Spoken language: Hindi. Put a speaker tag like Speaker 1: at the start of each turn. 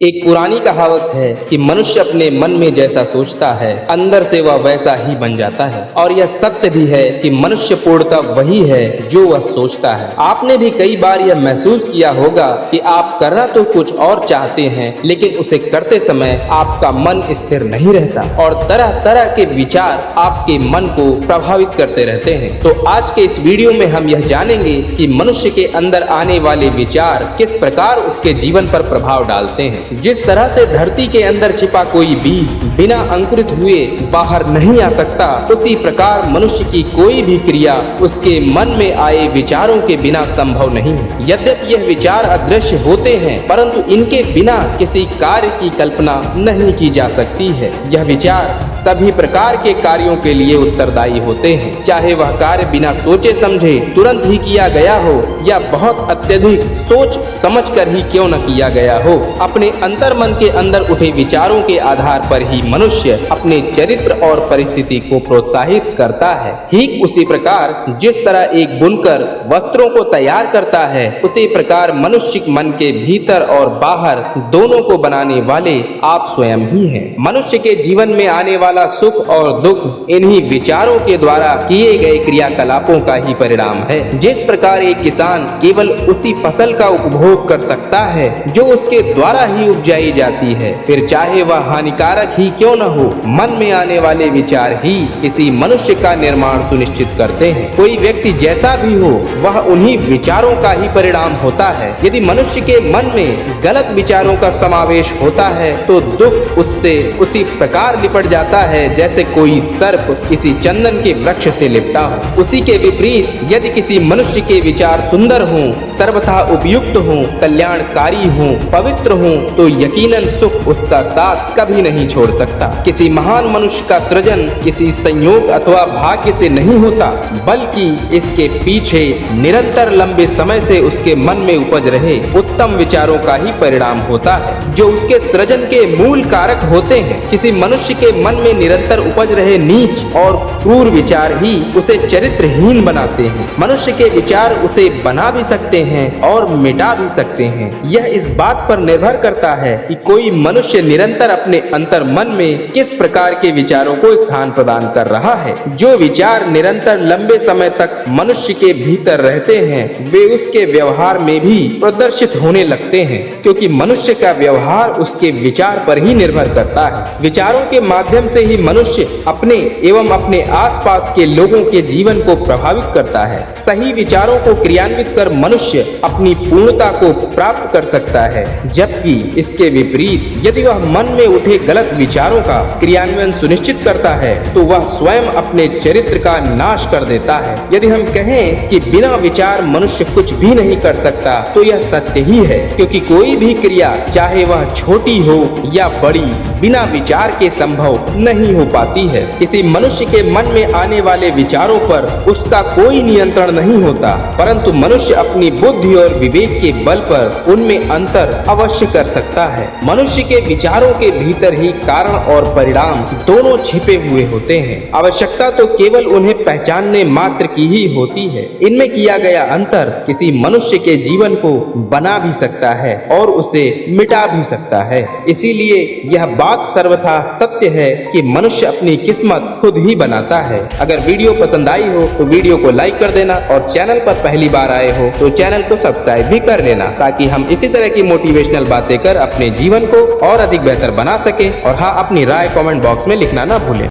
Speaker 1: एक पुरानी कहावत है कि मनुष्य अपने मन में जैसा सोचता है अंदर से वह वैसा ही बन जाता है। और यह सत्य भी है कि मनुष्य पूर्णतः वही है जो वह सोचता है। आपने भी कई बार यह महसूस किया होगा कि आप करना तो कुछ और चाहते हैं, लेकिन उसे करते समय आपका मन स्थिर नहीं रहता और तरह तरह के विचार आपके मन को प्रभावित करते रहते हैं। तो आज के इस वीडियो में हम यह जानेंगे कि मनुष्य के अंदर आने वाले विचार किस प्रकार उसके जीवन पर प्रभाव डालते हैं। जिस तरह से धरती के अंदर छिपा कोई बीज बिना अंकुरित हुए बाहर नहीं आ सकता, उसी प्रकार मनुष्य की कोई भी क्रिया उसके मन में आए विचारों के बिना संभव नहीं है। यद्यपि यह विचार अदृश्य होते हैं, परंतु इनके बिना किसी कार्य की कल्पना नहीं की जा सकती है। यह विचार सभी प्रकार के कार्यों के लिए उत्तरदायी होते हैं, चाहे वह कार्य बिना सोचे समझे तुरंत ही किया गया हो या बहुत अत्यधिक सोच समझ कर ही क्यों न किया गया हो। अपने अंतर मन के अंदर उठे विचारों के आधार पर ही मनुष्य अपने चरित्र और परिस्थिति को प्रोत्साहित करता है। ठीक उसी प्रकार जिस तरह एक बुनकर वस्त्रों को तैयार करता है, उसी प्रकार मनुष्य मन के भीतर और बाहर दोनों को बनाने वाले आप स्वयं ही हैं। मनुष्य के जीवन में आने वाला सुख और दुख इन्हीं विचारों के द्वारा किए गए क्रियाकलापों का ही परिणाम है। जिस प्रकार एक किसान केवल उसी फसल का उपभोग कर सकता है जो उसके द्वारा ही उपजाई जाती है, फिर चाहे वह हानिकारक ही क्यों न हो, मन में आने वाले विचार ही किसी मनुष्य का निर्माण सुनिश्चित करते हैं। कोई व्यक्ति जैसा भी हो, वह उन्हीं विचारों का ही परिणाम होता है। यदि मनुष्य के मन में गलत विचारों का समावेश होता है तो दुख उससे उसी प्रकार लिपट जाता है जैसे कोई सर्प किसी चंदन के वृक्ष से लिपटा हो। उसी के विपरीत यदि किसी मनुष्य के विचार सुंदर हों, सर्वथा उपयुक्त हों, कल्याणकारी हों, पवित्र हों, तो यकीनन सुख उसका साथ कभी नहीं छोड़ सकता। किसी महान मनुष्य का सृजन किसी संयोग अथवा भाग्य से नहीं होता, बल्कि इसके पीछे निरंतर लंबे समय से उसके मन में उपज रहे उत्तम विचारों का ही परिणाम होता है, जो उसके सृजन के मूल कारक होते हैं। किसी मनुष्य के मन में निरंतर उपज रहे नीच और क्रूर विचार ही उसे चरित्रहीन बनाते हैं। मनुष्य के विचार उसे बना भी सकते हैं और मिटा भी सकते हैं। यह इस बात पर निर्भर करता है कि कोई मनुष्य निरंतर अपने अंतर मन में किस प्रकार के विचारों को स्थान प्रदान कर रहा है। जो विचार निरंतर लंबे समय तक मनुष्य के भीतर रहते हैं, वे उसके व्यवहार में भी प्रदर्शित होने लगते हैं, क्योंकि मनुष्य का व्यवहार उसके विचार पर ही निर्भर करता है। विचारों के माध्यम से ही मनुष्य अपने एवं अपने आसपास के लोगों के जीवन को प्रभावित करता है। सही विचारों को क्रियान्वित कर मनुष्य अपनी पूर्णता को प्राप्त कर सकता है, जबकि इसके विपरीत यदि वह मन में उठे गलत विचारों का क्रियान्वयन सुनिश्चित करता है तो वह स्वयं अपने चरित्र का नाश कर देता है। यदि हम कहें कि बिना विचार मनुष्य कुछ भी नहीं कर सकता, तो यह सत्य ही है, क्योंकि कोई भी क्रिया चाहे वह छोटी हो या बड़ी, बिना विचार के संभव नहीं हो पाती है। किसी मनुष्य के मन में आने वाले विचारों पर उसका कोई नियंत्रण नहीं होता, परंतु मनुष्य अपनी बुद्धि और विवेक के बल पर उनमें अंतर अवश्य कर सकता है। मनुष्य के विचारों के भीतर ही कारण और परिणाम दोनों छिपे हुए होते हैं। आवश्यकता तो केवल उन्हें पहचानने मात्र की ही होती है। इनमें किया गया अंतर किसी मनुष्य के जीवन को बना भी सकता है और उसे मिटा भी सकता है। इसीलिए यह बात सर्वथा सत्य है कि मनुष्य अपनी किस्मत खुद ही बनाता है। अगर वीडियो पसंद आई हो तो वीडियो को लाइक कर देना और चैनल पर पहली बार आए हो तो चैनल को सब्सक्राइब भी कर लेना, ताकि हम इसी तरह की मोटिवेशनल बातें कर अपने जीवन को और अधिक बेहतर बना सके। और हाँ, अपनी राय कमेंट बॉक्स में लिखना ना भूलें।